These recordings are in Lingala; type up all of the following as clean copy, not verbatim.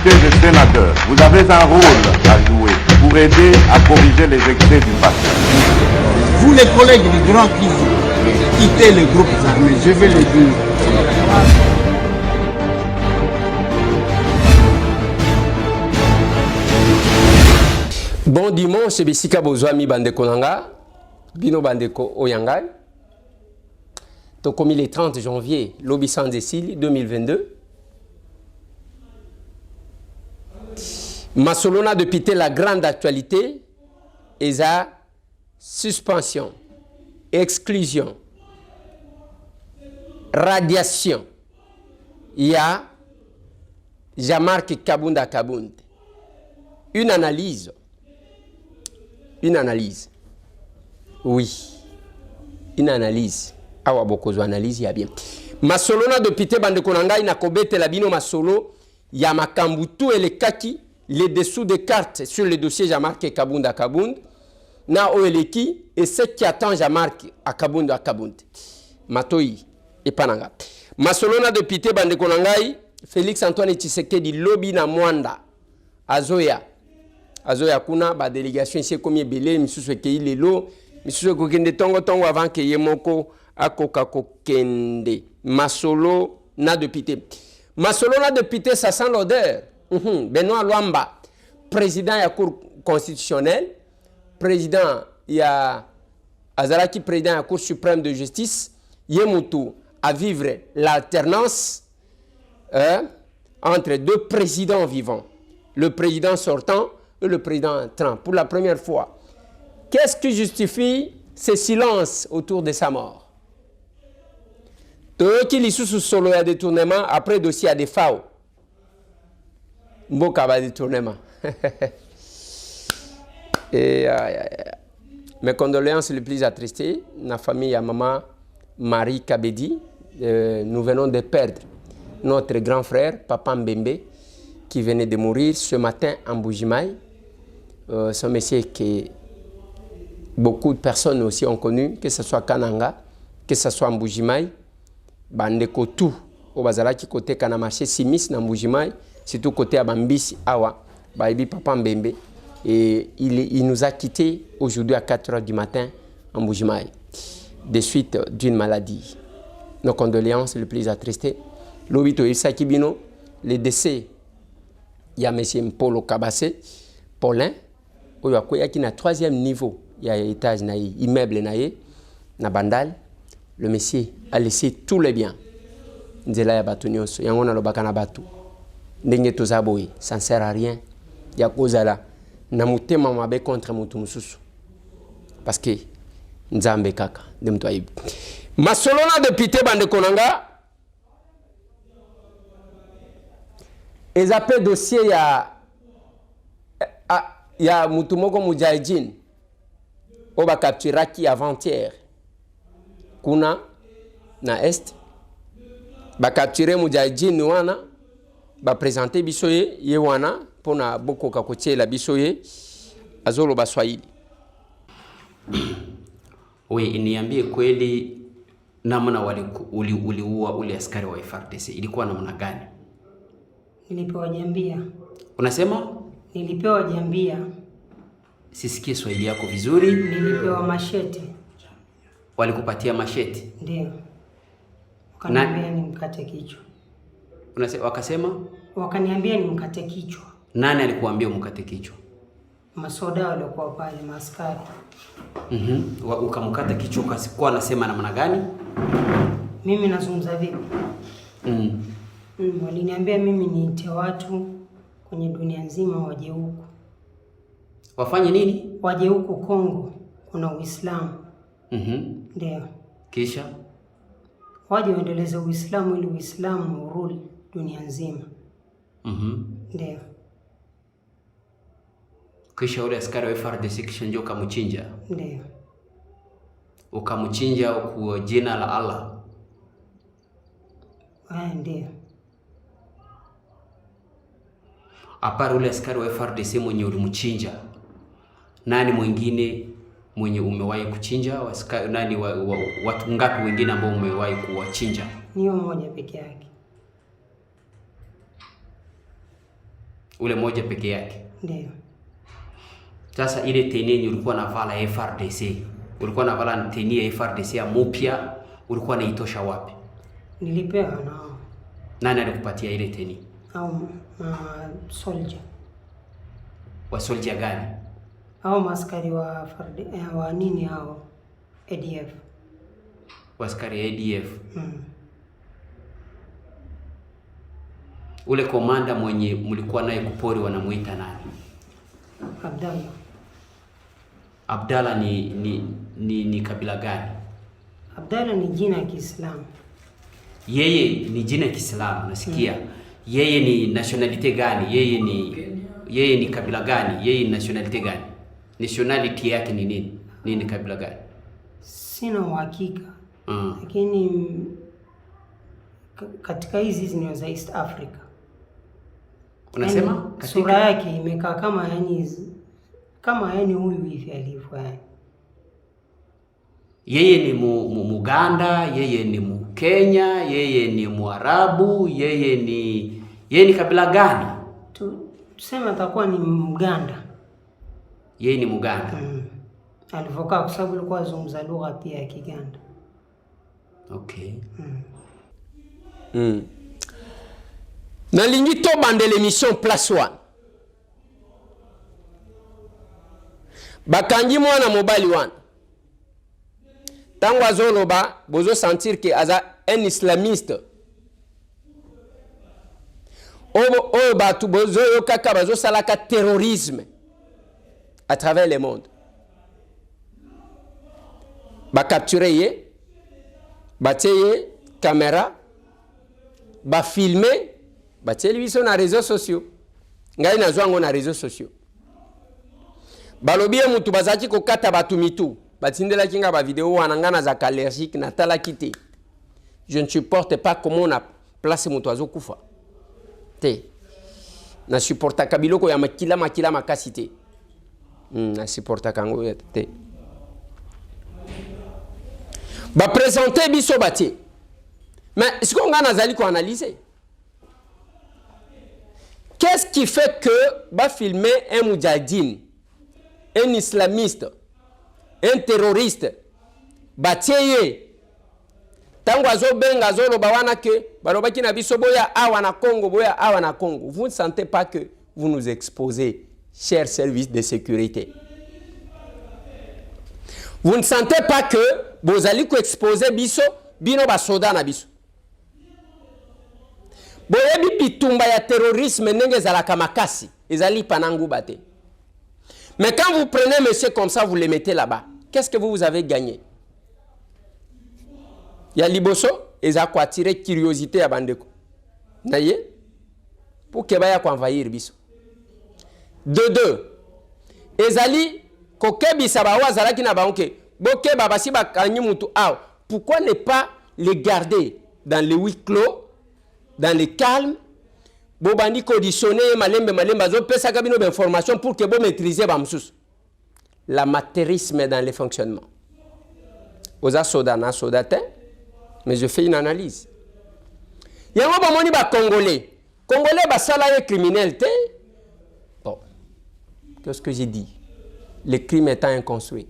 députés et sénateurs, vous avez un rôle à jouer pour aider à corriger les excès du passé. Vous les collègues du Grand Kivu, quittez les groupes armés, je vais le dire. Bon dimanche, bisika bozwami bandeko nanga, bino bandeko oyangai. Donc comme il est 30 janvier, lobi sans décile 2022. Masolona de piter la grande actualité et sa suspension, exclusion, radiation. Il y a Jean-Marc Kabunda Kabund. Une analyse. Oui. Une analyse. Awa bokozo analyse ya bien. Masolona de piter bandeko nanga ina kobete la bino masolo ya makambutu et le kaki. Les dessous des cartes sur le dossier Jean-Marc Kabunda Kabund, na oeleki et ce qui attend Jean-Marc à Kabunda Kabund. Matoi et Pananga. Masolona de Pité Bandekonangai, Félix Antoine Tshisekedi lobby na Mwanda. Azoya kuna ba délégation ici comme belé misusu ke ilelo, misusu ko kende tongo avant que yemoko akoka kokende. Masolo na de Pité. Masolona de Pité ça sent l'odeur. Benoît Luamba, président de la Cour constitutionnelle, président Azaraki, président de la Cour suprême de justice, Yemutu à vivre l'alternance entre deux présidents vivants, le président sortant et le président entrant, pour la première fois. Qu'est-ce qui justifie ce silence autour de sa mort? Tout qui lit sous solo à détournement, après dossier à des FAO. Mboka ba détournement. Et mes condoléances les plus attristées, la famille à maman Marie Kabedi, nous venons de perdre notre grand frère, Papa Mbembe, qui venait de mourir ce matin en Mbujimayi. Ce monsieur que beaucoup de personnes aussi ont connu, que ce soit Kananga, que ce soit Mbujimayi, Bandeko tout, au Bazalaki côté Kanamaché Simis, na Mbujimayi. Surtout côté Abambisi, Awa, Baibi Papa Mbembe. Et il nous a quittés aujourd'hui à 4 h du matin en Mbujimayi, de suite d'une maladie. Nos condoléances les plus attristées. Lobito Issa Kibino, le décès, il y a M. Mpolo Kabase, Paulin, où il y a qui na 3e niveau, il y a étage, immeuble, na Bandal. Le monsieur a laissé tous les biens. Nzela ya batu nyonso, yangona lobaka na batu. Ndenge tozaboyi, ça ne sert à rien. Ya kozala na mutema mabe contre mutu mususu. Parce que nzambe kaka de mutu ayibu. Masolona de Pité Bandekonanga. Ezape dossier ya mutu moko mujahidin. Oba capturaki avant-hier. Kuna na est. Ba capturer mujahidin wana. Ba présenter bisoye yewana pona boko kakotie la bisoye azolo baswahili. Oui, niambie kweli namna uliua ule askari wa FARDC ilikuwa namna gani? Nilipewa jambia. Unasema? Nilipewa jambia. Sisikie Swahili yako vizuri. Nilipewa mashete. Walikupatia mashete? Ndio. Wakaniambia nimkate kichwa. Wakasema? Wakaniambia nimkate kichwa. Nani alikuambia umkate kichwa? Masoda walikuwa pale, maaskari. Ukamkata kichwa kwa anasema namna gani? Mimi nazungumza vipi? Waliniambia mimi niite watu kwenye dunia nzima waje huku. Wafanye nini? Waje huku Kongo, kuna Uislamu. Ndio. Kisha? Waje waendeleze Uislamu ili Uislamu urudi dunia nzima. Ndio. Kisha ule askari wa FARDC kisha njoo ukamchinja? Ndio. Ukamchinja kwa jina la Allah? Ndio. Apart ule askari wa FARDC mwenye ulimchinja, nani mwingine mwenye umewahi kuchinja? Nani watu ngapi wengine ambao umewahi kuwachinja? Ni mmoja peke yake. ule moja peke yake. Ndio. Sasa ile teni yenye ulikuwa navala FRDC, ulikuwa navala teni ya FRDC ya mpya, ulikuwa naitosha wapi? Nilipewa nao. Nani alikupatia ile teni? Au soldier. Wa soldier gani? Au maskari wa nini hao? ADF. Waskari ADF. Ule komanda mwenye mlikuwa naye kupori wanamuita nani? Abdalla. Abdalla ni kabila gani? Abdalla ni jina ya Kiislamu. Yeye ni jina ya Kiislamu nasikia. Yeye ni nationality gani? Yeye ni kabila gani? Yeye ni nationality gani? Nationality yake ni nini? Nini kabila gani? Sina uhakika. Lakini katika hizi ni za East Africa. Unasema yani, katika sura yake imekaa kama yani huyu hivi alivyo yani. Yeye ni Muganda, yeye ni Mkenya, yeye ni Mwarabu, yeye ni kabila gani? Tuseme atakuwa ni Mganda. Yeye ni Muganda. Alivokaa kwa sababu alikuwa azungumza lugha pia ya Kiganda. Okay. Nalingi to bande l'émission Place One. Bakangi mwana mobali wana. Tango azoloba bozo sentir que aza un islamiste. Oyo batu bozo yokaka bazo salaka terrorisme à travers le monde. Ba capturer ye, ba teye caméra, ba filmer, ba télévision na réseaux sociaux. Ngai na zwango na réseaux sociaux. Balobie mutu bazaki kokata batu mitu. Batindela kinga ba vidéo wanangana za allergique na tala kité. Je ne supporte pas comment on a placé mutu azokufa. Te. Na supporta kabiloko ya makila makasité. Na supporta kango ya te. Ba présenter biso bati. Mais est-ce qu'on a nazali ko analyser? Qu'est-ce qui fait que ba filmer un moudjahidine, un islamiste, un terroriste, batieye tango azobenga azoloba wana ke balobaki na biso boya awa na Congo, boya awa na Congo? Vous ne sentez pas que vous nous exposez, chers services de sécurité? Vous ne sentez pas que vous allez exposer biso bino ba soda na biso? Boyebi bitumba ya terrorisme ndenge zalaka makasi ezali panangu bate. Mais quand vous prenez monsieur comme ça, vous le mettez là-bas, qu'est-ce que vous avez gagné? Ya liboso eza ko attirer curiosité ya bandeko. Naye pour que baya ko envahir biso. De deux, ezali ko kebisa ba wazalaki na baonke. Boke babasi bakanyi mutu aw. Pourquoi ne pas les garder dans le huis clos, dans le calme? Bobandi conditionner malembe zo pesa kabino d'information pour que bo maîtriser ba msusu. L'amateurisme dans le fonctionnement. Oza sodana sodatin, mais je fais une analyse. Yango ba moni ba congolais. Congolais ba salarié criminel te. Bon. Qu'est-ce que j'ai dit? Le crime étant inconstruit.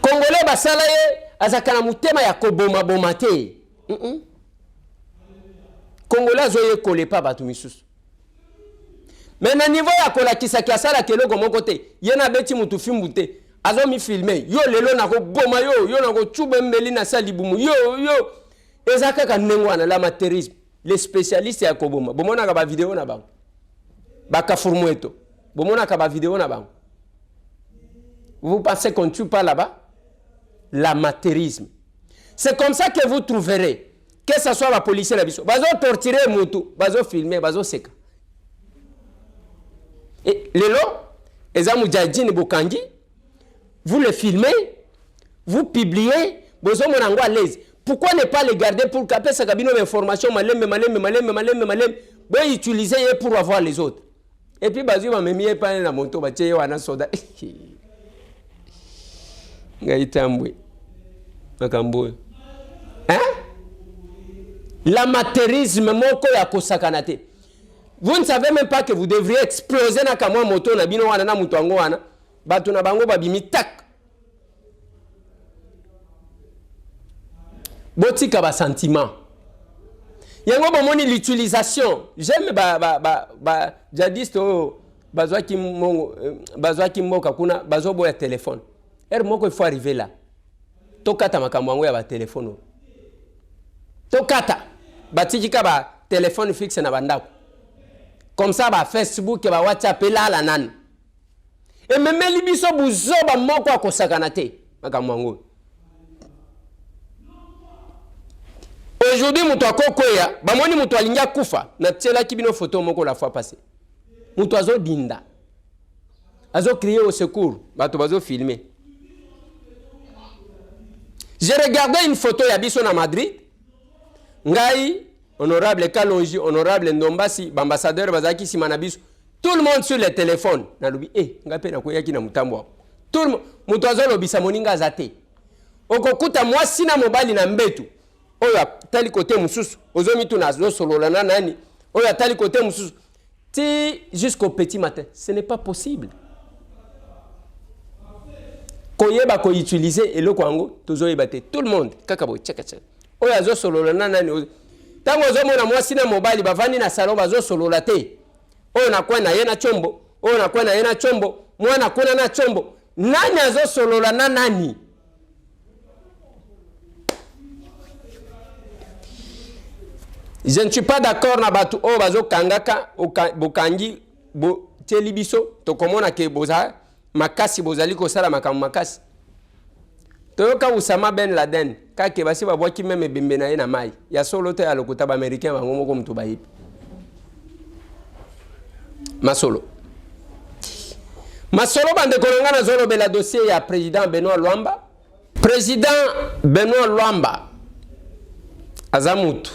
Congolais ba salarié azakana mutema ya koboma bomate. Congolais zoye kole pa batu misusu. Mais na niveau ya kola kisaki asala keloko moko te, yena beti mutu filmu te, azo mi filmer, yo lelo na ko boma yo na ko chuba mbeli na salibumu, yo, ezaka ka nengwana la matérialisme, les spécialistes ya koboma, bomona ka ba vidéo na bango. Baka furmueto, bomona ka ba vidéo na bango. Vous pensez qu'on tue pas là-bas? L'amateurisme. C'est comme ça que vous trouverez que ce soit la police la biso, bazo torturer mutu, bazo filmer, bazo seka. Et lelo, eza mujahidine bokangi, vous le filmez, vous publiez, bozo monango à l'aise. Pourquoi ne pas les garder pour capter sa cabine d'information malem, bon utiliser pour avoir les autres. Et puis bazo va me mier pas na moto ba teye wana soda. Ngaitambwe. Makambo. Hein? L'amateurisme moko ya kosakanate. Vous ne savez même pas que vous devriez exploser na kamwa moto na bino wana na mutu ango wana. Batu na bango babimi tak. Botika ba sentiment. Yango bomoni l'utilisation. J'aime jadis to bazwaki moka kuna bazobo ya téléphone. Moko il faut arriver là. Tokata makambo yango ya ba téléphone. Tokata batikika ba téléphone fixe na bandako. Comme ça ba Facebook ba WhatsApp là la nan. Et même libiso buzo ba moko akosakana te makambo yango. Aujourd'hui, mutu akokoya, bamoni mutu alingia kufa, na tela kibino photo moko la fois passée. Mutu azo dinda. Azo crier au secours, bato bazo filmer. J'ai regardé une photo ya biso na Madrid. Ngai, honorable Kalonji, honorable Ndombasi, ambassadeur bazaki simana biso. Tout le monde sur le téléphone. Na lobi, ngape na koyaki na mutambo. Tout le monde, mutu azo lobisa moninga azate. Okokuta mwasi na mobali na mbetu. Oya tali côté mususu ozomi tu nazo solola na nani oya tali côté mususu ti jusqu'au petit matin, ce n'est pas possible. Koyeba ko utiliser eloko ango tozoyeba te tout le monde kakabo cheka cheka oya zo solola na nani tango zomo na mwasi na mobali bavani na salon bazo solola te oyo na kwa na yena chombo oyo na kwa na yena chombo mwana kuna na chombo nani azo solola na nani. Je ne suis pas d'accord na batu o bazo kangaka bokangi bo telibiso to komona ke boza makasi bozali ko sala makamu makasi. Toyoka Osama Ben Laden ka ke basi babwaki meme bembe na ye na mai ya solo te ya lokuta ba américain bango moko mutu ba yipi. Masolo bande kolonga na zolo bela dossier ya président Benoît Luamba. Président Benoît Luamba azamutu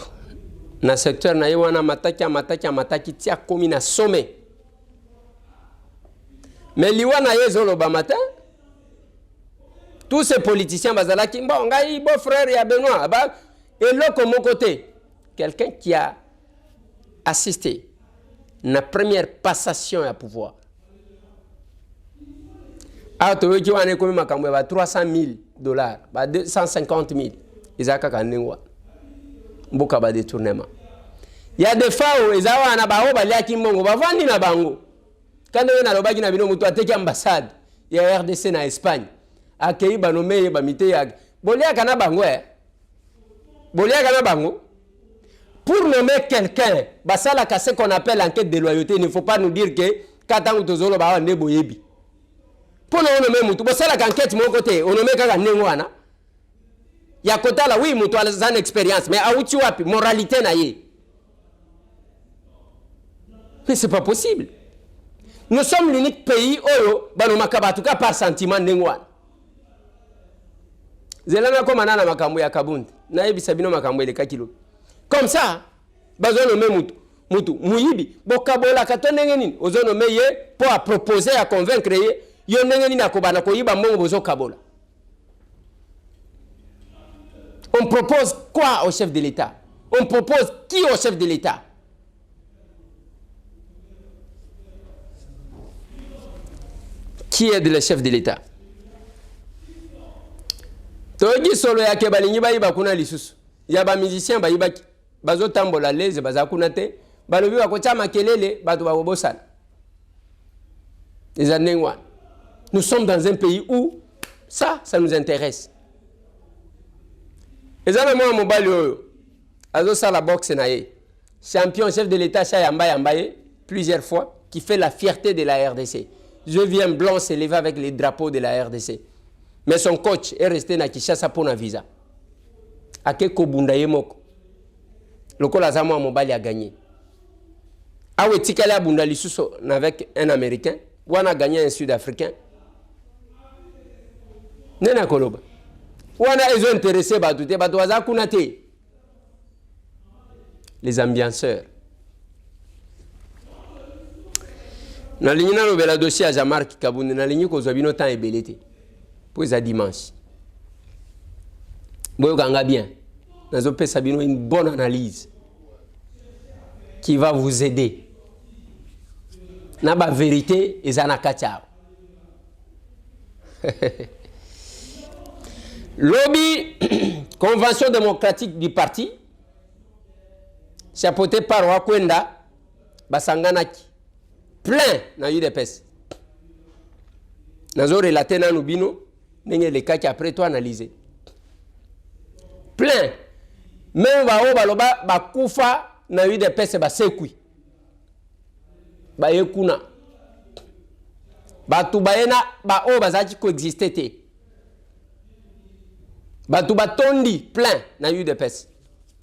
na secteur na yewana mataki tia komi na sommet. Mais liwana yezolo ba matin tous ces politiciens bazalaki bon ngai beau frère ya Benoît ba eloko mon côté quelqu'un qui a assisté na première passation ya pouvoir auto qui wane komi makambo ba $300,000 ba $150,000 izaka kanengwa mboka ba détournement. Il y a des fois où ils ont na bao baliaki mbongo bavandi na bango. Quand on a lobaki na bino mutu ateki ambassade ya RDC na Espagne. Akei banome ba mité ya boliaka na bango Boliaka na bango. Pour nommer quelqu'un, basala ce qu'on appelle enquête de loyauté, il ne faut pas nous dire que katangu tozolo ba ne boyebi. Pour nommer mutu basala enquête mon côté, on nomme kaka nengwana. Ya kotala oui mutu alazana expérience mais auti wapi moralité na ye. Mais c'est pas possible. Nous sommes l'unique pays oyo banomaka batuka par sentiment ndengwana. Zelana ko manana makambo ya kabundi. Na yebisa bino makambo ele kakilo. Comme ça, bazono me mutu muyibi bokabola katondenge nini ozono me ye pour à proposer à convaincre ye yo ndenge nini akobana ko yiba mbongo bozo kabola. On propose quoi au chef de l'État? On propose qui au chef de l'État? Qui est le chef de l'État? Togi solo ya ke balingi bayiba kuna lisusu. Ya ba musicien bayiba bazo tambola leze bazakuna te. Balobi bakocha makelele bato babosala. Les années. Nous sommes dans un pays où ça nous intéresse. Et ça, moi, mon balio, azo ça la boxe naé, champion chef de l'État, Yambaye, plusieurs fois, qui fait la fierté de la RDC. Je viens blanc s'élever avec les drapeaux de la RDC. Mais son coach est resté na Kinshasa pour un visa. Akeko Bundaye Moko. Le Kolazamo mon bali a gagné. Awe Tikala Bundali Suso avec un Américain, ou on a gagné un Sud-Africain. Nena Koloba. Wana ils ont intéressé batouté batouaza kunate. Les ambianceurs. Na ligne na bela dossier à Jean-Marc Kaboune na ligne ko zobino temps ebelete. Pour ça dimanche. Boyo ganga bien. Nazo pesa bino une bonne analyse qui va vous aider na ba vérité ezana kachao. Lobby convention démocratique du parti chapeauté par Wakwenda basanganaki plein na UDPS. Nazo relater na nubino nenge le kaki après toi analyser. Plein même bao baloba bakufa na UDPS basekui. Ba yekuna batu baena ba o bazaki coexister te. Batu batondi plein na UDPS.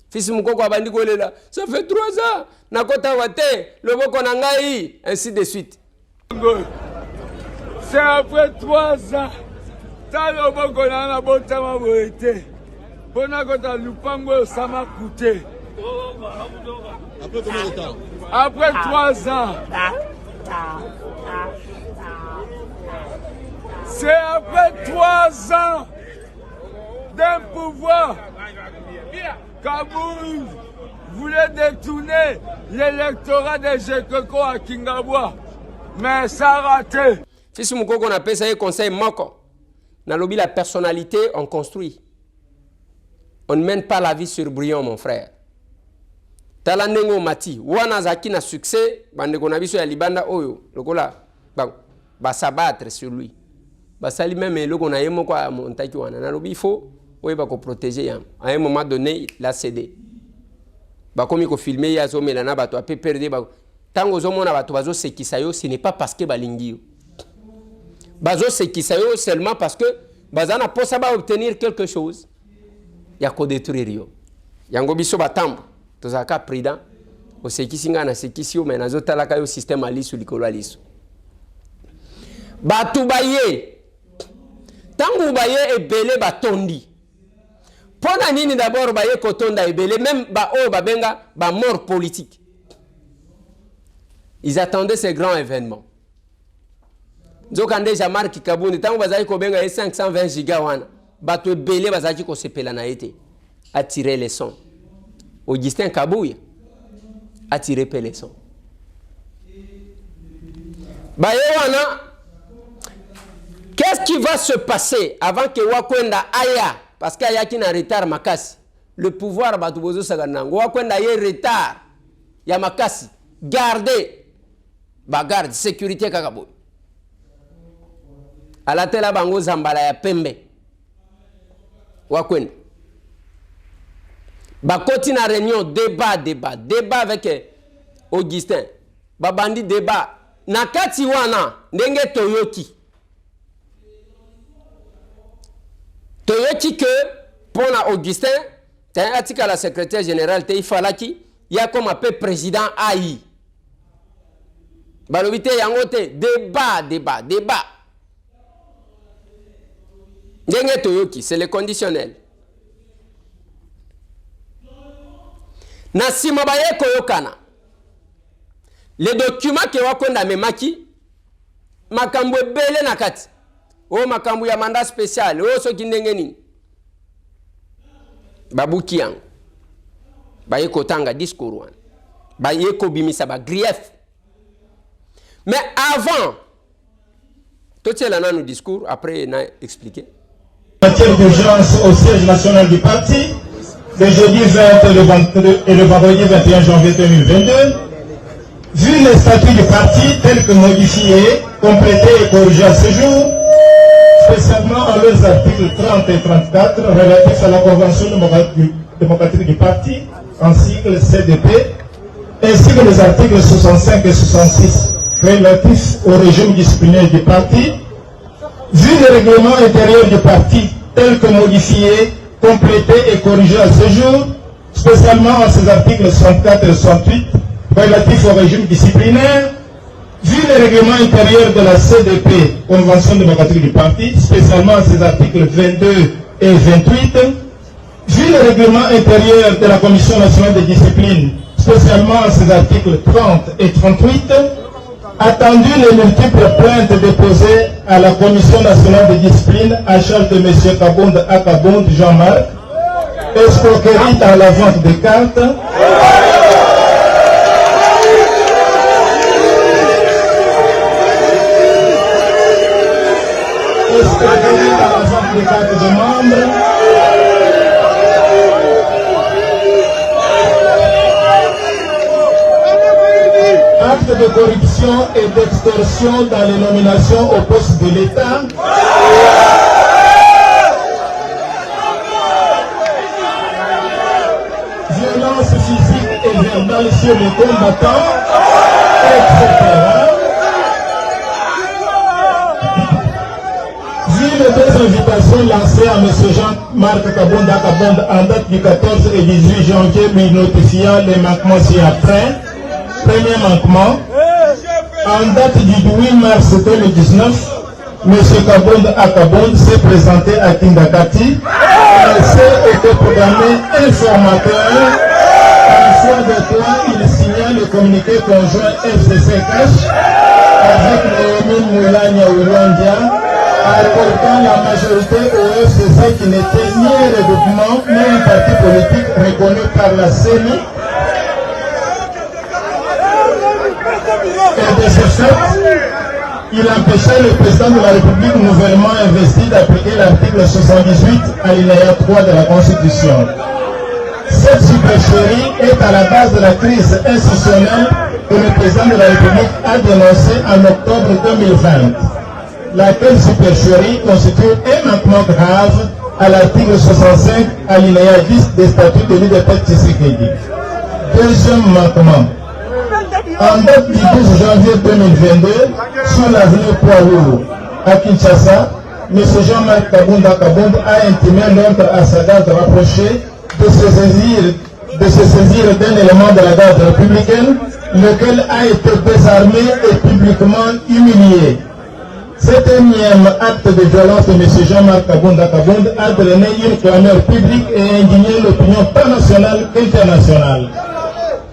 Fils mukoko abandi kolela, ça fait 3 ans nakota wate loboko na ngai ainsi de suite. C'est après 3 ans ta loboko na botama boete. Pona kota lupango ça m'a coûté. Après combien de temps? Après 3 ans. C'est après 3 ans d'un pouvoir. Kaboul voulait détourner l'électorat de Jekoko à Kingabwa, mais ça a raté. Fils Mukoko na pesa conseil moko. Na lobi la personnalité on construit. On ne mène pas la vie sur brouillon mon frère. Talandengo mati wana zaki na succès bande ko na biso ya libanda oyo lokola ba s'abattre sur lui. Ba sali même eloko na yemo kwa montaki wana na lobi faut oui, bah, protéger yam. À un moment donné, il a cédé. Bah, comme il faut filmer, il y a zoomé là, bah, tu as perdu. Bah, tant que zoomé, bah, tu vas se qui ça ce n'est pas parce que balingi. Bah, se qui ça seulement parce que bah, ça n'a pas ça va obtenir quelque chose. Il y a qu'à détruire yo. Il y a un gobiso batambo. Tu as qu'à prudent. Au se qui singa na se qui si mais na zota la kayo système ali sur l'icolo aliso. Bah, tu baye. Tant que baye est belé batondi. Pona nini d'abord ba ye kotonda ebele même ba o ba benga ba mort politique. Ils attendaient ces grands événements. Nzokande Jean-Marc Kabundi tango bazali ko benga 520 giga wana bato ebele bazali ko sepela na été a tiré les sons. Augustin Kabouya a tiré les sons. Ba ye wana qu'est-ce qui va se passer avant que Wakwenda aya parce qu'il y a qui n'a retard makasi le pouvoir batubozo saganango Wakwenda y retard ya makasi garder ba garde sécurité kakabo ala tela bango zambala ya pembe Wakwenda ba koti na réunion débat avec Augustin ba bandi débat nakati wana ndenge toyoki que pour Augustin, tu as un à la secrétaire générale, il fallait y a comme appelé président AI. Balobité yangote débat. Ndenge toyoki, c'est le conditionnel. Na sima baye koyokana. Les documents que Wakwenda memaki makambo ebele nakati. Oh makambu ya mandat spécial, oh so kindengeni. Babuki yango. Baye kotanga discours wana. Baye ko bimisa ba grief. Mais avant, tout cela dans nos discours, après on a expliqué. En matière d'urgence au siège national du parti, le jeudi 20 et le vendredi 21 janvier 2022, vu les statuts du parti tels que modifiés, complétés et corrigés à ce jour, spécialement en leurs articles 30 et 34 relatifs à la Convention démocratique du parti, en sigle CDP, ainsi que les articles 65 et 66 relatifs au régime disciplinaire du parti, vu le règlement intérieur du parti tel que modifié, complété et corrigé à ce jour, spécialement en ses articles 64 et 68 relatifs au régime disciplinaire, vu le règlement intérieur de la CDP, Convention démocratique du parti, spécialement ses articles 22 et 28, vu le règlement intérieur de la Commission nationale de discipline, spécialement ses articles 30 et 38, attendu les multiples plaintes déposées à la Commission nationale de discipline à charge de M. Kabonde Akabonde Jean-Marc, escroquerie dans la vente des cartes, escroquerie par la vente des cartes de membres, actes de corruption et d'extorsion dans les nominations au poste de l'État, violence physique et verbale sur les combattants, etc. Vu les deux invitations lancées à M. Jean-Marc Kabonda en date du 14 et 18 janvier, lui notifiant les manquements ci-après. Premier manquement, en date du 8 mars 2019, M. Kabonda Akabonde s'est présenté à Kindakati. L'essai était programmé informateur. En foi de quoi il signa le communiqué conjoint FCC Cash avec Néomi Moulania Oulandia, accordant la majorité au FCC qui n'était ni un regroupement ni un parti politique reconnu par la CENI. Et de ce fait, il empêchait le président de la République nouvellement investi d'appliquer l'article 78 alinéa 3 de la Constitution. Cette supercherie est à la base de la crise institutionnelle que le président de la République a dénoncée en octobre 2020. Laquelle supercherie constitue un manquement grave à l'article 65 alinéa 10 des statuts de l'UDP Tshisekedi. Deuxième manquement. En date du 12 janvier 2022, sur l'avenue Poiloulou, à Kinshasa, M. Jean-Marc Kabonda Kabonde a intimé l'ordre à sa garde rapprochée de se saisir d'un élément de la garde républicaine, lequel a été désarmé et publiquement humilié. Cet énième acte de violence de M. Jean-Marc Kabonda Kabonde a drainé une clameur publique et indigné l'opinion tant nationale qu'internationale.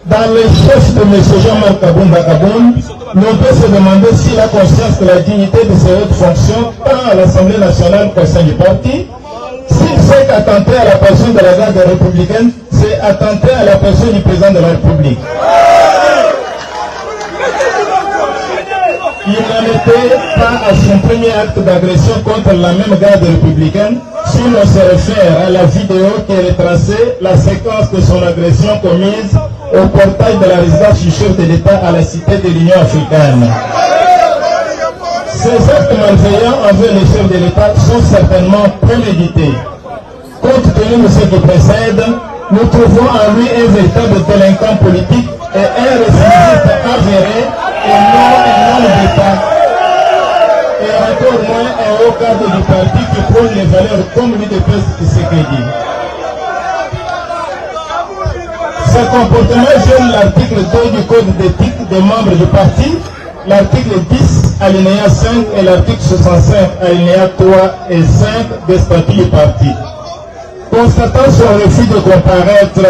Dans les chefs de M. Jean-Marc Kabonda Kabonde, l'on peut se demander s'il a conscience de la dignité de ses hautes fonctions, tant à l'Assemblée nationale qu'au sein du parti. S'il sait qu'attenter à la personne de la garde républicaine, c'est attenter à la personne du président de la République. Il n'en était pas à son premier acte d'agression contre la même garde républicaine, si l'on se réfère à la vidéo qui retraçait la séquence de son agression commise au portail de la résidence du chef de l'État à la cité de l'Union africaine. Ces actes malveillants envers les chefs de l'État sont certainement prémédités. Compte tenu de ce qui précède, nous trouvons en lui un véritable délinquant politique et un récidiviste avéré et non un homme d'État. Et encore moins un haut cadre du parti qui prône les valeurs comme l'UDPS Tshisekedi. Ce comportement gêne l'article 2 du code d'éthique des membres du parti, l'article 10 alinéa 5 et l'article 65 alinéa 3 et 5 des statuts du parti. Constatant son refus de comparaître,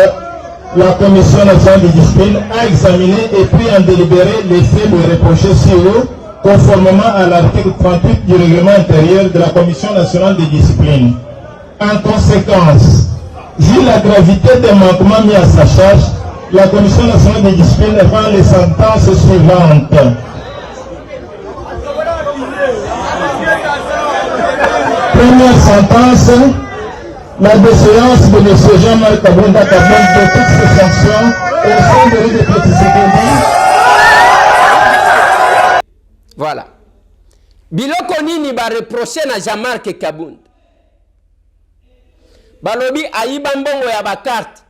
la Commission nationale de discipline a examiné et puis en délibéré les faits lui reprochés sur eux, conformément à l'article 38 du règlement intérieur de la Commission nationale de discipline. En conséquence, vu la gravité des manquements mis à sa charge, la Commission nationale de discipline rend les sentences suivantes. Première sentence, la déchéance de M. Jean-Marc Kabonda Kabonde de toutes ses fonctions au sein de l'UDP Tshisekedi. Voilà. Biloko nini ba reprocher na Jean-Marc Kabonde. Balobi ayiba mbongo ya bakarte.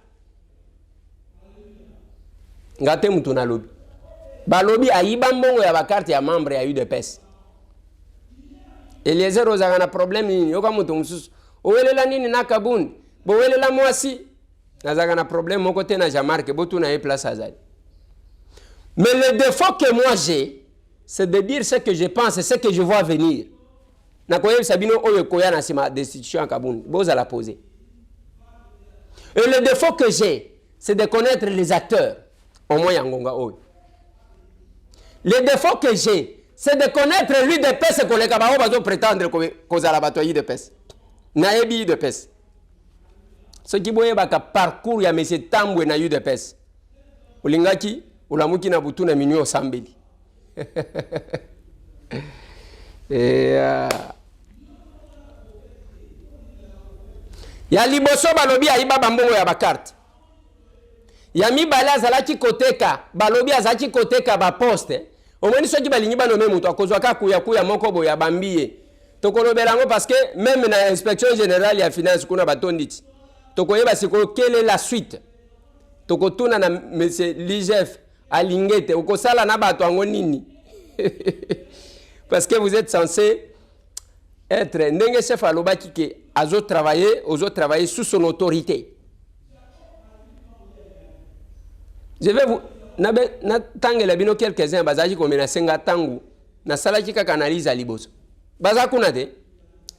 Ngate mutu na lobi. Balobi ayiba mbongo ya bakarte ya membre ya UDPS. Eliezer ozaka na problème nini yoka mutu mususu. Owelela nini na Kabonde. Bo welela mwasi. Nazaka na problème moko te na Jean-Marc botu na e place azali. Mais le défaut que moi j'ai, c'est de dire ce que je pense et ce que je vois venir. Na koye sabino oyo koya na sima destitution à Kabonde. Boza la poser. Et le défaut que j'ai, c'est de connaître les acteurs. Au moins Yangonga Oyo. Le défaut que j'ai, c'est de connaître l'UDPS que les Kabao va prétendre qu'on a la bataille de PES. Naebi de PES. Ce qui boye baka parcours ya M. Tambwe na UDPS. Ulingaki, ulamuki na butu na minyo sambeli. Ya liboso balobi ayiba bambongo ya bakarte. Ya mibale azalaki koteka, balobi azalaki koteka ba poste. Omoni soki balingi banome mutu akozwa ka kuya moko boye ya bambiye. Tokolobelango parce que même na inspection générale ya finance kuna batonditi. Tokoyeba siko quelle est la suite. Tokotuna na monsieur l'IGF alingete okosala na bato ango nini. Parce que vous êtes censé être ndenge chef alobaki ke azo travailler sous son autorité. Je vais vous na tangela bino quelques-uns bazaji ko menacenga tangu na salaki kaka analyse à liboso. Baza kuna de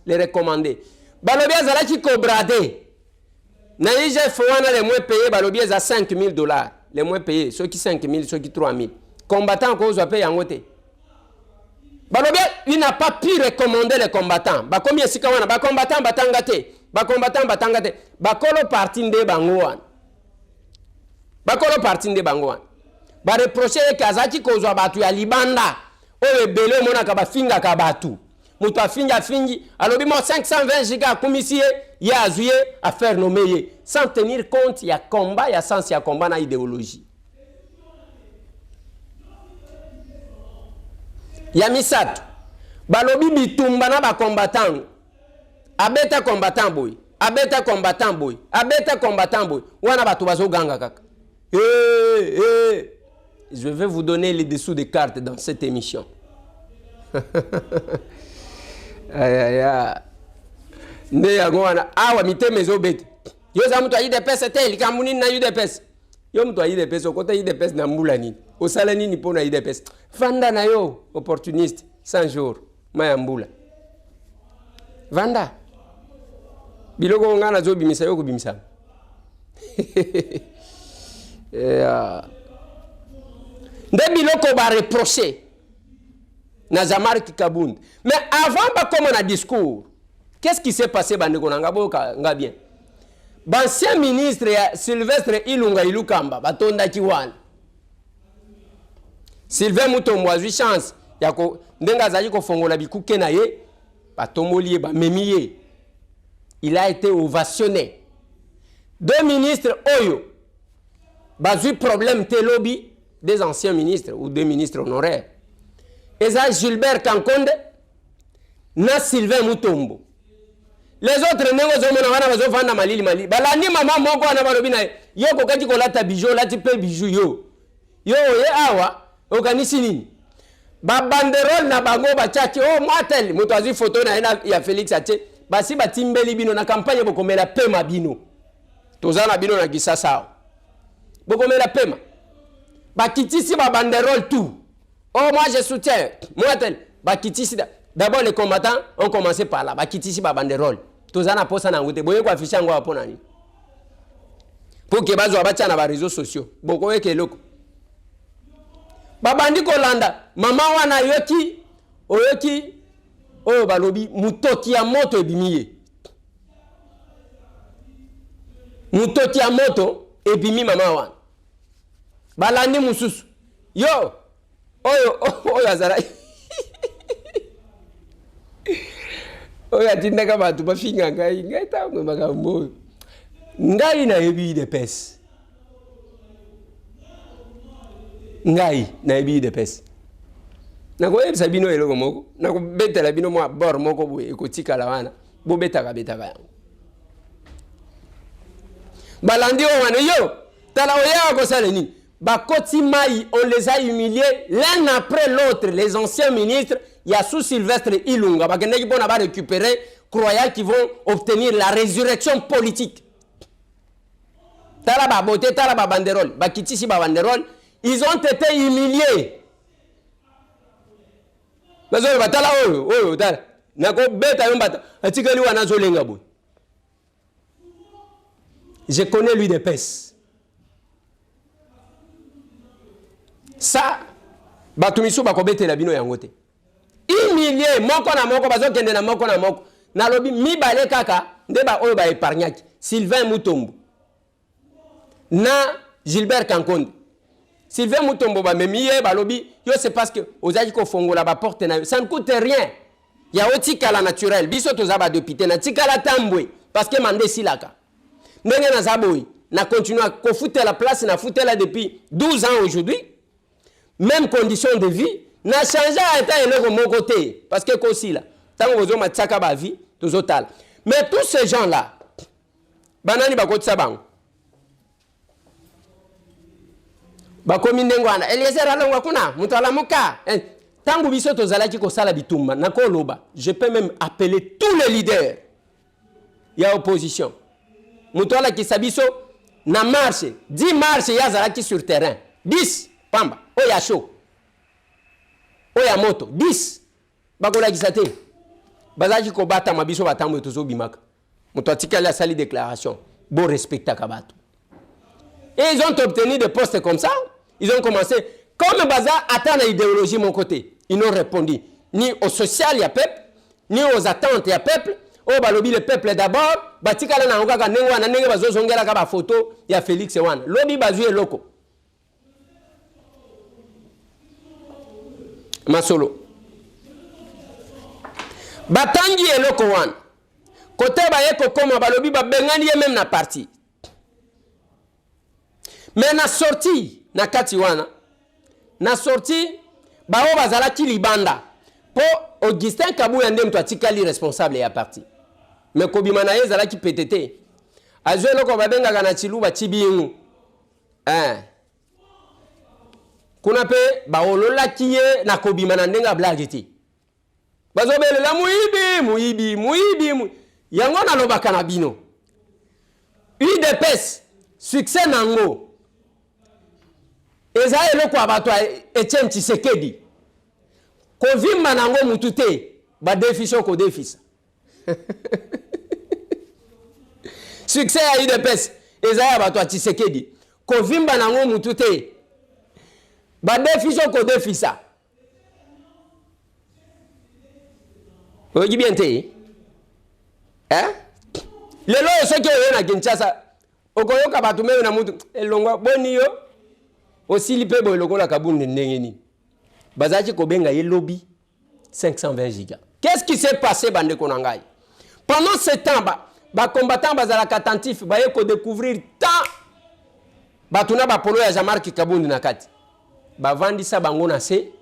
les recommander. Balobi azalaki ko brader. Na IGF wana les moins payés balobi à $5,000. Les moins payés, ceux qui 5,000, ceux qui 3,000. Combattants cause va payer en côté. Balobi il n'a pas pu recommander les combattants. Ba combien sika wana ba combattants batangate. Ba combattants batangate. Ba kolo parti nde bangoan. Ba kolo parti nde bangoan. Ba reprocher kazaki kozwa batu ya libanda. O ebele mona ka ba finga ka batu. Mutu afinga fingi alobi mo 520 giga komisie ya azuye à faire nommer sans tenir compte ya combat ya sens ya combat na idéologie. Ya misatu balobi bitumba na ba combattant abeta combattant boy abeta combattant boy abeta combattant boy wana batu bazo ganga kaka. Je vais vous donner les dessous des cartes dans cette émission. Ne yango wana awa miteme ezobeta yo za mtu ayide pesa te likamuni na yude pesa yo mtu ayide pesa okota yide pesa na mbula nini osala nini pona yide pesa vanda na yo opportuniste 100 jours maya mbula vanda biloko ngana zo bimisa yo kubimisa nde biloko ba reprocher na Jean-Marc Kabund. Mais avant pas comme on a discours, qu'est-ce qui s'est passé bandeko nga bien? L'ancien ministre Sylvestre Ilunga Ilukamba batonda kiwana. Sylvain Mutombo a eu chance ya ko ndenga zali ko fongola bikuke na ye batomoli ba memiye. Il a été ovationné. Deux ministres oyo bazu problème telobi des anciens ministres ou des ministres honoraires. Eza Gilbert Kankonde na Sylvain Mutombo. Les autres nengo zo mona wana bazo vanda malili balani mama moko wana balobi na yo ko kati ko lata bijou lati pe bijou yo ye awa okanisi nini ba banderole na bango ba chaki oh matel moto azi photo na ya Félix Atie basi batimbeli bino na campagne bokomela pema bino tozana bino na Kisasa bokomela pema bakitisi ba banderole tout. Oh, moi je soutiens. Moi, bakitisi d'abord les combattants ont commencé par là. Bakitisi ba banderole. Tozana posa na ngute. Boye ko afficher ngo apona ni. Pour que bazo abacha na ba réseaux sociaux. Boko weke loko. Babandi ko landa. Mama wana oyoki oyo balobi mutoti ya moto ebimiye. Mutoti ya moto ebimi mama wana. Balandi mususu. Yo oyo azala oyo atinda kama batu bafinga ngai tango makambo ngai na yebi de pes ngai na yebi de pes nako yebisa bino eloko moko nako betela bino mwa bor moko boye ekotika la wana bo betaka yango balandi o wana yo tala oya ko sala nini. Bakoti Maï, on les a humiliés l'un après l'autre, les anciens ministres. Il y a sous Sylvestre Ilunga, qui vont récupérer, croyant qu'ils vont obtenir la résurrection politique. Talaba boté, talaba banderole, bakiti si banderole, ils ont été humiliés. Je connais lui des pèses. Ça, batumiso bakobete la bino yangote. Humilié, moko na moko, bazo kende na moko na moko. Na lobi, mi bale kaka, ndeba oyo ba épargnaki. Sylvain Mutombo. Na Gilbert Kankonde. Sylvain Mutombo ba memiye, ba lobi, yo c'est parce que, ozaji ko fongola ba porte na yo. Ça ne coûte rien. Ya oti kala naturel. Biso toza ba dopité na tikala tambwe. parce que mandé silaka. Ndenge na zaboui, na continue à foutre la place, na foutre là depuis 12 ans aujourd'hui. Même condition de vie, na changé à état de mon côté. Parce que aussi là, tant que vous avez tsaka ba vie, tout total. Mais tous ces gens-là, banani ba kotsa bango. Ba komi ndengwana, Eliezer alongwa kuna, mutu alamuka. Tangu biso tozalaki ko sala bitumba, na ko loba. Je peux même appeler tous les leaders. Il y a opposition. Mutu ala ki sabiso na marche, 10 marches ya zalaki sur terrain. 10 pamba, oya show. Oya moto, 10. Bakola ki sate. Bazaki ko bata mabiso batambo tozo bimaka. Mutu atika la sali déclaration. Bon respecta kabato. Et ils ont obtenu des postes comme ça. Ils ont commencé, comme Baza attend l'idéologie mon côté. Ils n'ont répondu ni au social, il y a peuple, ni aux attentes, il y a peuple. Au balobi, le peuple d'abord. Batikala na ngaka nengwa na nenge bazo zongela kaba photo ya Félix Ewan. Lobi bazu eloko. Masolo. Batangi eloko wan. Kote ba yeko koma balobi ba bengani ye même na parti. Mais na sorti na kati wana. Na sorti bao bazalaki libanda. Po Augustin Kabuya nde mtu atikali responsable ya parti. Mais kobima na ye zalaki PTT. Azwe loko babenga na chiluba chibingu. Kuna pe baolola kiye na kobima na ndenga blague ti. Bazobele la muibi. Yango na lobaka na bino. UDPS succès nango. Eza eloko abato Etienne Tshisekedi. Kovimba nango mutute ba défisio ko défisa. Succès à UDPS eza abato Tshisekedi. Kovimba nango mutute ba défisio ko défisa. Oji bien te. Lelo soki oyena Kinshasa okoyoka batu mewe na mutu elongwa boni yo osili pe boy lokola kabunde ndenge ni. Bazaki kobenga ye lobby 520 gigas. Qu'est-ce qui s'est passé bande konangai? Pendant ce temps ba combattants bazalaka attentif ba yeko découvrir tant batuna ba polo ya Jean-Marc Kabunde na kati. Ba vandisa bango na se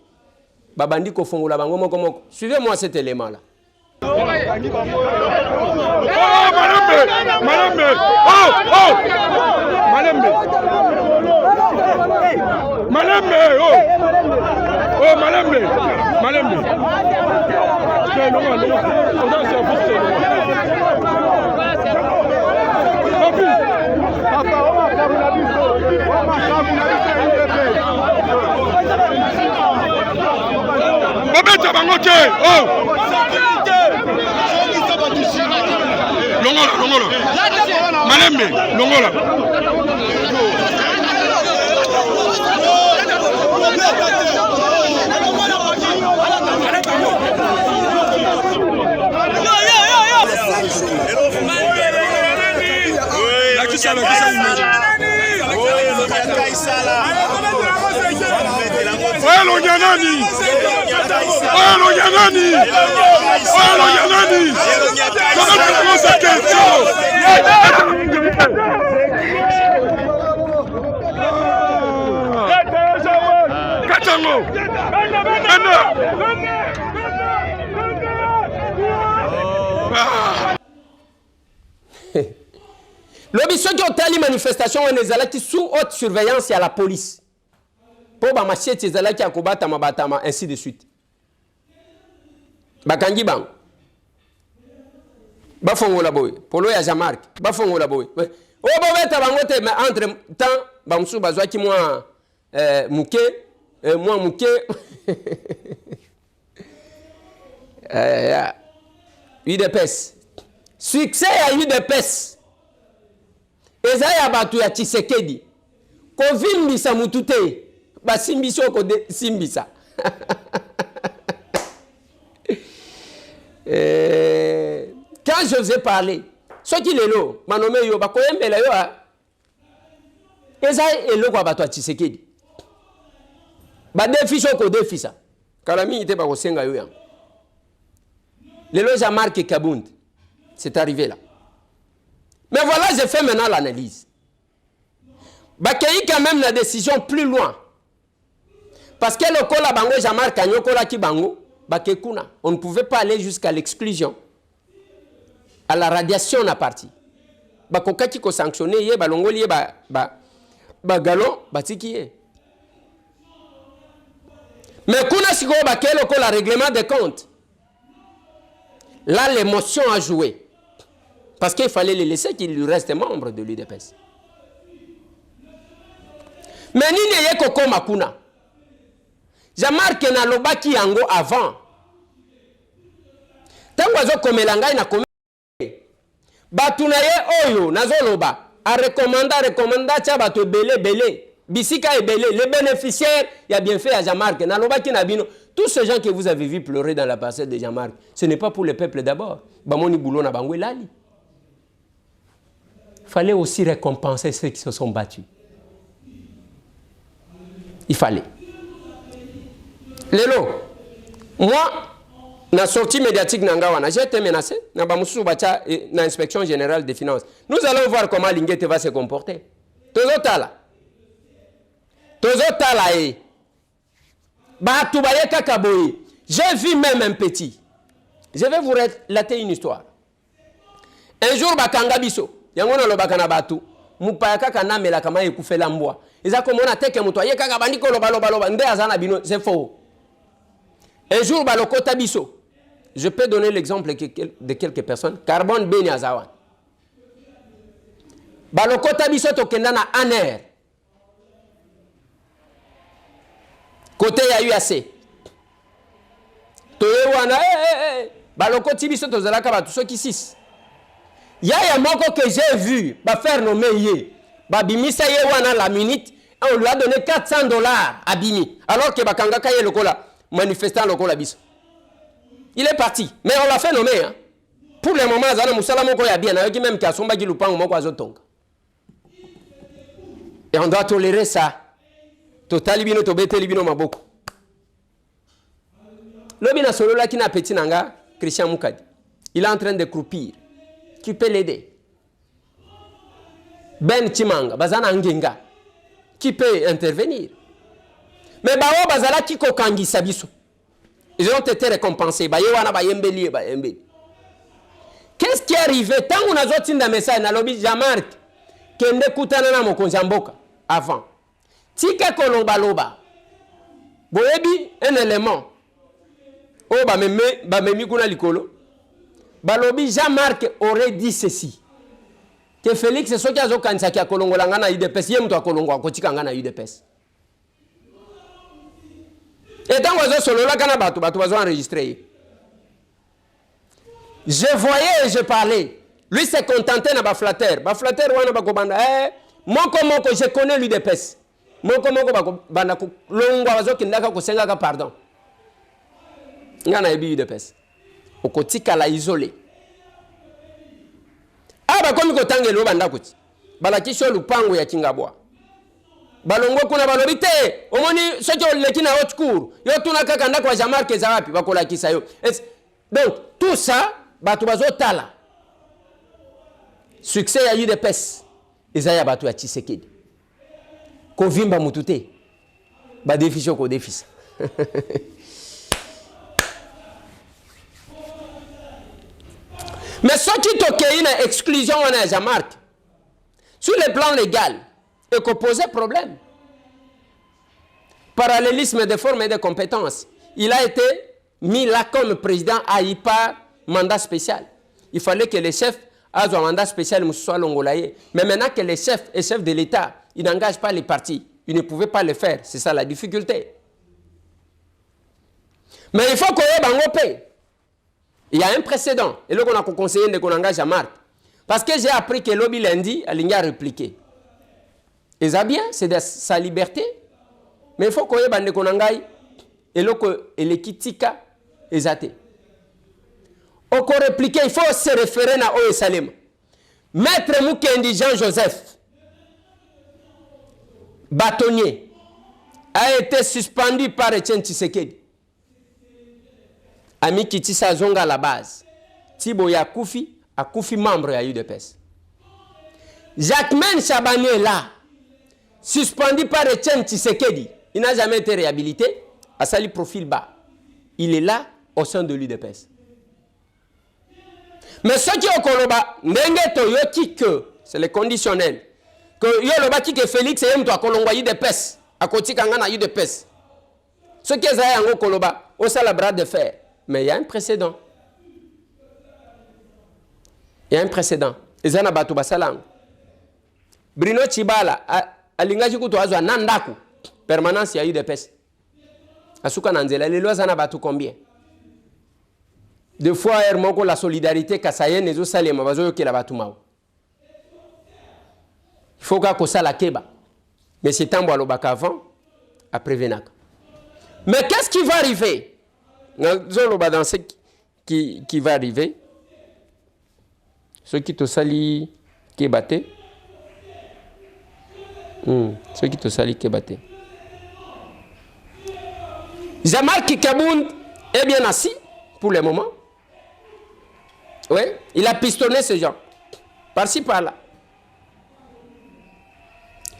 ba bandi ko fongola bango moko. Suivez-moi cet élément là. Longola. Malembe, longola. Lobi ceux qui ont tali manifestation on ezalaki sous haute surveillance à la police. Pour ba machete ezalaki akobata mabatama ainsi de suite. Bakangi bang. Ba fongola boy, polo ya Jean-Marc, ba fongola boy. O ba beta bango te mais entre temps ba musu bazwaki moi muke moi muke. UDPS. Succès à UDPS. Ezaya batu ya Tshisekedi. Kovimbisa mutute. Ba simbiso ko de simbisa. Quand je vous ai parlé, ce qui est là, manome yo ba koyembela yo a. Ezaya elo kwa batu ya Tshisekedi. Ba defiso ko defisa. Kalami ite ba kosenga yo ya. Lelo Jean-Marc Kabund, c'est arrivé là. Mais voilà, j'ai fait maintenant l'analyse. Bakei quand même la décision plus loin. Parce que le kola bango Jean-Marc Agnon kola ki bango, bakekuna. On ne pouvait pas aller jusqu'à l'exclusion. À la radiation na partie. Bakoka ki ko sanctionné ye balongoli ye ba galon batiki ye. Mais kuna siko bakelo ko la règlement des comptes. Là l'émotion a joué. Parce qu'il fallait les laisser qu'ils lui restent membres de l'UDPS. Mais nini ye koko makuna. Jean-Marc na lobaki yango avant. Tango azo komelanga na komela. Batuna ye oyo nazoloba a recommanda tia bato belé bisika et belé les bénéficiaires il y a bien fait à Jean-Marc na lobaki na bino tous ces gens que vous avez vu pleurer dans la parcelle de Jean-Marc ce n'est pas pour le peuple d'abord bamoni boulot na bango lali fallait aussi récompenser ceux qui se sont battus il fallait lelo moi na sortie médiatique nangawana, j'ai été menacé na bamusu bacha na inspection générale des finances. Nous allons voir comment Linguete va se comporter. Tozotala e. Ba tubaye kakaboye. J'ai vu même un petit. Je vais vous relater une histoire. Un jour bakanga biso, yango na lobaka na batu, mupaya kaka na mela kama ekufela mbwa. Eza komona teke muto ye kaka bandiko loba nde azana bino, c'est faux. Un jour balokota biso. Je peux donner l'exemple de quelques personnes. Carbone Beni Azawan. Balokota biso tokenda na ANER. Côté ya UAC. Toyewana balokoti biso tozalaka batu soki 6. Ya moko que j'ai vu ba faire nommer ye. Ba bimisa ye wana la minute, on lui a donné $400 à Bimi alors que bakangaka ye lokola manifestant lokola biso. Il est parti, mais on l'a fait nommer. Hein. Pour le moment, Zana Moussala Moko ya bien, avec même Kasomba Gilupango Moko Azotonga. Et on doit tolérer ça. Totalibino Tobete Libino Maboko. Lobina Solola qui n'a petit nanga, Christian Moukadi. Il est en train de croupir. Qui peut l'aider? Ben Timanga, Bazana Ngenga. Qui peut intervenir? Mais Bao Bazala Kiko Kangi Sabiso. Ils ont été récompensés. Qu'est-ce qui est arrivé? Tant qu'on a sorti un message, on a lobby Jean-Marc, qui est écoutant mon conjamboka avant. Tika kolomba loba. Boebi un élément. Oh ba memi kuna likolo. Balobi Jean-Marc aurait dit ceci. Que Félix soki azokanisa ki akolongola ngana UDPS, ye mtu akolongwa kotika ngana UDPS. Et tant que je enregistré. Je voyais et je parlais. Lui s'est contenté na baflatter. Baflatter wana bakobanda. Moko je connais l'UDPS. Moko banda ko longwa bazoki ndaka ko senga ka pardon. Ngana ebi UDPS. Okotika la isolé. Aba komi ko tangelo banda kuti. Balakisho lupango ya Kingabwa. Balongo kuna balobite omoni soki oleki na haute cour yo tuna kaka ndako wa Jean-Marc eza wapi bakola kisa yo. Donc tout ça batu bazotala succès ya UDPS eza ya batu ya Tshisekedi kovimba mutute ba défisio ko défis. Mais soki tokei na exclusion wana Jean-Marc sur le plan légal et qu'on posait problème. Parallélisme de formes et de compétences. Il a été mis là comme président à IPA mandat spécial. Il fallait que les chefs aient un mandat spécial soit l'ongolaye. Mais maintenant que les chefs et chefs de l'État, ils n'engagent pas les partis. Ils ne pouvaient pas le faire. C'est ça la difficulté. Mais il faut qu'on ait bangopé. Il y a un précédent. Et là, on a conseillé de qu'on engage à Marc. Parce que j'ai appris que lobby lundi, il a répliqué. Et ça bien, c'est sa liberté. Mais il faut qu'on ait bande qu'on engaille. Et là, il est kitika et zate. Au qu'on réplique, il faut se référer à Oye Salem. Maître Mukendi Jean-Joseph, bâtonnier, a été suspendu par Etienne Tshisekedi. Ami Kitissa Zonga à la base. Tibo Yakoufi, a Koufi membre à UDPS. Jacquemaine Chabani est là, suspendu par Etienne Tshisekedi. Il n'a jamais été réhabilité. À Sali profil bas. Il est là au sein de l'UDPS. Mais ceux qui ont Koloba, c'est le conditionnel. Que Yoloba qui que Félix et toi Kolongwa UDPS. À côté Kangana UDPS. Ceux qui ont Koloba, au la bras de fer. Mais il y a un précédent. Il y a un précédent. Ezana Batou Basalang. Bruno Chibala, Alingaji Kutuazwa Nandaku. Permanence, il y a eu des pestes. Asuka Nanzela, les lois en abattu combien? Deux fois, Hermoko, la solidarité, Kassayen, les autres, les Mabazo, qui la batumao. Il faut qu'on ça la Keba. Mais c'est un bois avant, après Venak. Mais qu'est-ce qui va arriver? Dans ce qui va arriver, ceux qui te salient, qui battent. Ceux qui te salient, qui battent. Jean-Marc Kabound est bien assis pour le moment. Oui, il a pistonné ces gens. Par-ci, par-là.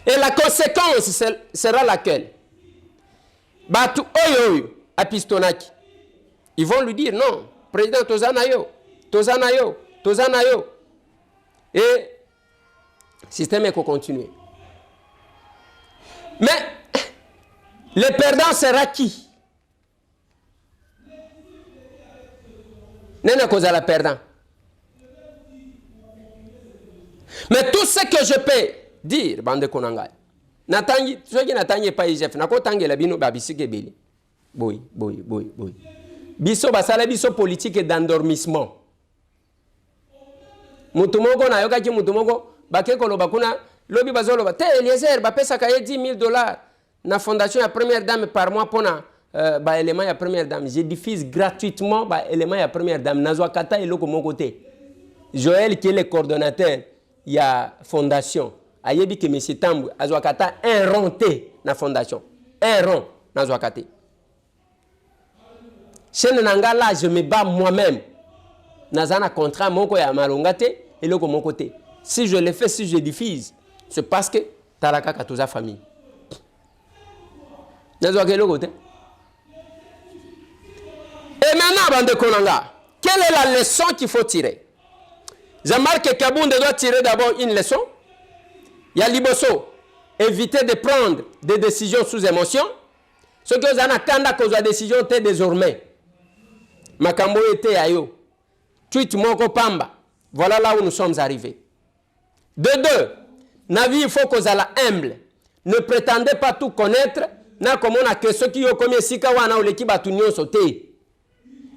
Et la conséquence sera laquelle? Batu Oyo a pistonaki. Ils vont lui dire non, président Tozanayo, Tozanayo, Tozanayo. Et le système est continuer. Mais le perdant sera qui? N'est-ce pas la perdant? Mais tout ce que je peux dire, bande konanga, natangi, ceux qui n'attendent pas IGF, n'a pas tangi la bino babisi kebeli. Boy. Biso basala biso politique d'endormissement. Mutumoko na yoka ki mutumoko bake koloba kuna lobi bazolo ba te Eliezer ba pesa kaye $10,000 na fondation ya première dame par mois pona ba élément ya première dame. Je diffuse gratuitement ba élément ya première dame nazwa kata eloko mon côté. Joël qui est le coordonnateur ya fondation ayebi que monsieur Tambu azwa kata un ronté na fondation. Un rond nazwa kata. Chaîne nanga là je me bats moi-même. Nazana contrat moko ya malongate et le mon côté. Si je le fais, si je diffuse, c'est parce que talaka katoza famille. Nazwa ke le côté. Et maintenant bande konanga, quelle est la leçon qu'il faut tirer? Jean-Marc Kabound doit tirer d'abord une leçon. Il y a Liboso, éviter de prendre des décisions sous émotion. Ce que vous avez kanda cause la décision est désormais. Makambo était ayo. Tweet moko pamba. Voilà là où nous sommes arrivés. De deux, Navi, il faut qu'on soit humble. Ne prétendez pas tout connaître. Na comme on a que ceux qui ont commis Sikawana ou l'équipe à tout nyon sauté.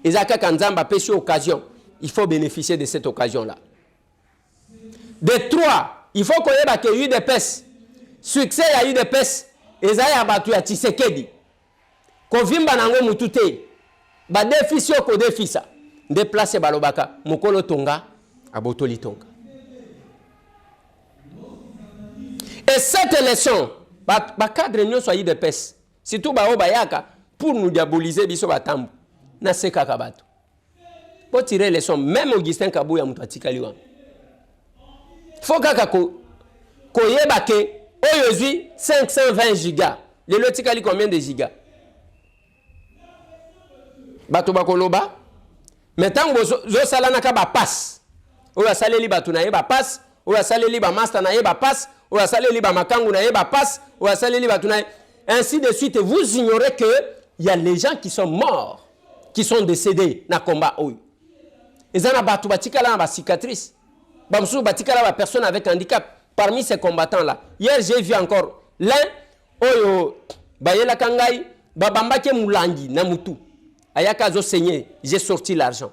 Isaka Kanzamba pêche occasion. Il faut bénéficier de cette occasion-là. De trois, il faut qu'on ait que UDPS. Succès à UDPS. Ezaya battu à Tshisekedi. Kovimba nango mutute. Ba défi ko défi ça. Déplacer balobaka. Mokolo tonga. Abotoli tonga. Et cette leçon, ba cadre nyo soit UDPS. Surtout ba obayaka pour nous diaboliser biso batambu. Na seka kabatu. Pour tirer les leçons, même Augustin Kabou ya mutwatika liwa. Faut kaka ko yeba ke oyozui 520 gigas. Le lotika li combien de gigas? Bato bakoloba. Maintenant zo sala naka ba passe. Oya saleli batu na yeba passe, oya saleli ba master na yeba passe, oya saleli ba makangu na yeba passe, oya saleli batu na ainsi de suite. Vous ignorez que il y a les gens qui sont morts, qui sont décédés na combat oyo. Ezana batu batikala na ba cicatrice. Bamsou batikala ba personne avec handicap parmi ces combattants là. Hier j'ai vu encore l'un oyo bayela kangai babambake mulangi na mutu. Ayaka zo saigné, j'ai sorti l'argent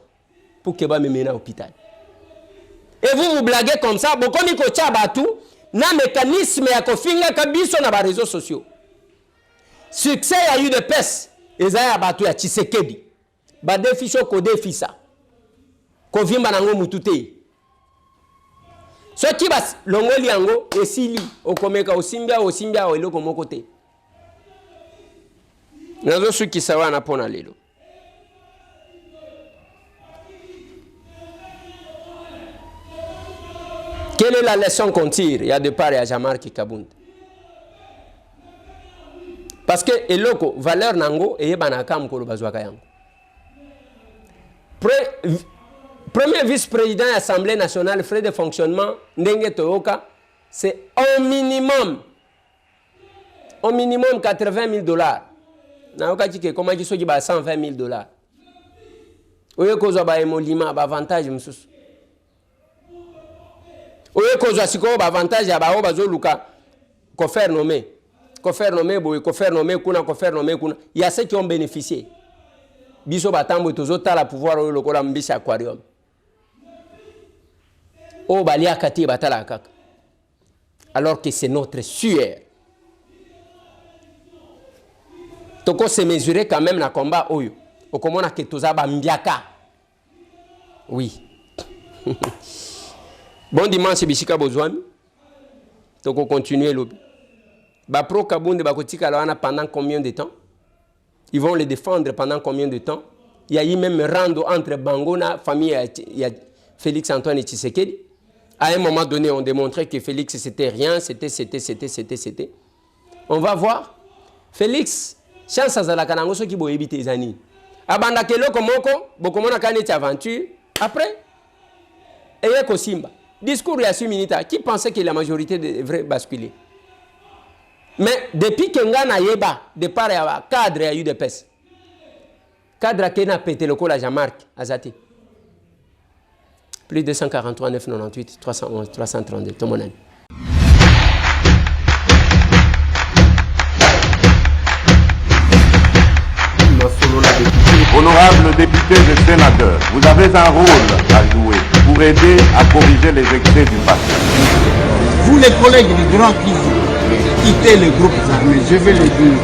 pour que ba me mena à l'hôpital. Et vous blaguez comme ça, bon comme ko tia batu na mécanisme ya kofinga kabiso na ba réseaux sociaux. Succès a eu de pes ezaya batu ya Tshisekedi. Ba défi ko défi ça. Ko vimba nango mutute. Ce qui va longoli yango esili okomeka osimbia eloko moko te. Nazo suki sawa na pona lelo. Quelle est la leçon qu'on tire? Il y a de part et à Jean-Marc Kabound. Parce que eloko valeur nango et banakam ko bazwaka yango. Premier vice-président de l'Assemblée nationale, frais de fonctionnement, ndenge toyoka, c'est au minimum 80 000 $. Nayoka tike comment qui soki ba 120 000 $. Oye kozwa ba emolima ba avantage msusu. Oye kozwa siko ba avantage ya ba bazo luka ko faire nommer boy, ko faire nommer kuna. Il y a ceux qui ont bénéficié. Biso batambo tozo tala pouvoir oyo lokola mbisi aquarium. O balia kati batala kaka. Alors que c'est notre sueur. Toko se mesurer quand même na combat oyo. Okomona ke tozaba mbiaka. Oui. Bon dimanche bishika bozwami. Toko continuer lobby. Ba pro Kabunde bakotika lawana pendant combien de temps? Ils vont le défendre pendant combien de temps? Il y a eu même rando entre Bangona, famille et Félix Antoine et Tshisekedi. À un moment donné, on démontrait que Félix c'était rien, c'était. On va voir. Félix, chance à la kanango qui bo éviter les années. Abanda kelo komoko, bokomona kaneti aventure. Après, Eyeko Simba. Discours il y a 6 minutes. Qui pensait que la majorité devrait basculer? Mais depuis que Ngana Yeba, de part et à cadre, il y a eu des pèses. Cadre qui a pété le col à Jean-Marc Azati. Plus de 243 998 311 332. Tout mon ami. Honorables députés et sénateurs, vous avez un rôle à jouer pour aider à corriger les excès du passé. Vous les collègues du Grand Kivu, quittez les groupes armés, je vais le dire.